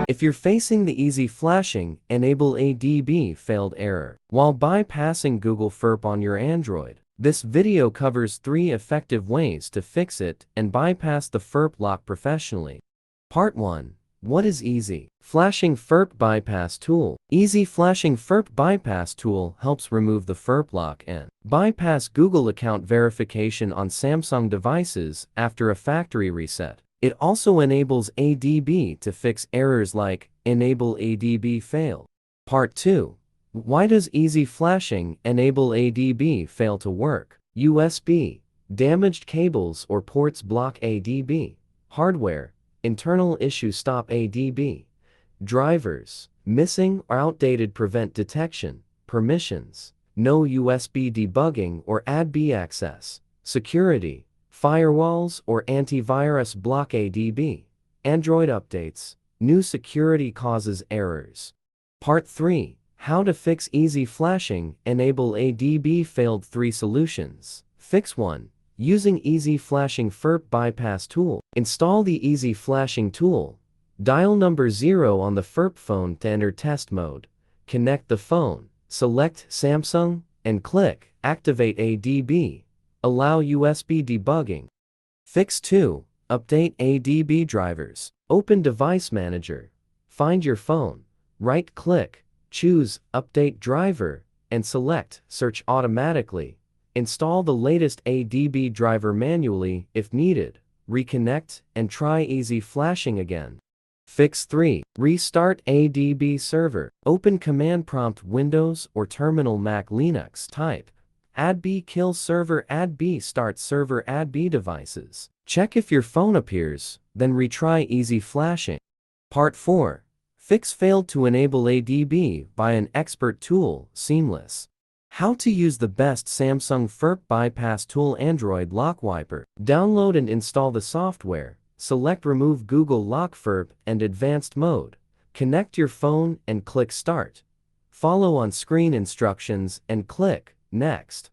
If you're facing the easy flashing, enable ADB failed error. While bypassing Google FERP on your Android, this video covers 3 effective ways to fix it and bypass the FERP lock professionally. Part 1. What is Easy Flashing FERP Bypass Tool? Easy Flashing FERP Bypass Tool helps remove the FERP lock and bypass Google account verification on Samsung devices after a factory reset. It also enables ADB to fix errors like Enable ADB failed. Part 2. Why does Easy Flashing Enable ADB fail to work? USB, damaged cables or ports block ADB. Hardware, internal issue stop ADB. Drivers, missing or outdated prevent detection. Permissions, no USB debugging or ADB access. Security, firewalls or antivirus block ADB. Android updates, new security causes errors. Part 3. How to fix Easy Flashing Enable ADB failed 3 solutions. Fix 1. Using Easy Flashing FERP Bypass Tool. Install the Easy Flashing tool. Dial number 0 on the FERP phone to enter test mode. Connect the phone, select Samsung, and click Activate ADB. Allow USB debugging. Fix 2. Update ADB drivers. Open Device Manager. Find your phone. Right-click, choose Update Driver, and select Search Automatically. Install the latest ADB driver manually if needed. Reconnect and try Easy Flashing again. Fix 3. Restart ADB server. Open Command Prompt Windows or Terminal Mac Linux. Type ADB kill server ADB start server ADB devices. Check if your phone appears, then retry Easy Flashing. Part 4. Fix failed to enable ADB by an expert tool, Seamless. How to use the best Samsung FERP bypass tool Android Lock Wiper. Download and install the software. Select Remove Google Lock FERP and Advanced Mode. Connect your phone and click Start. Follow on-screen instructions and click Next.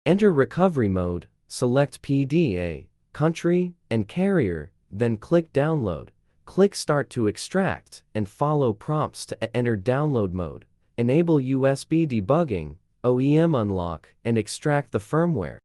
Enter Recovery Mode, select PDA, Country, and Carrier, then click Download. Click Start to extract and follow prompts to enter download mode. Enable USB debugging, OEM unlock, and extract the firmware.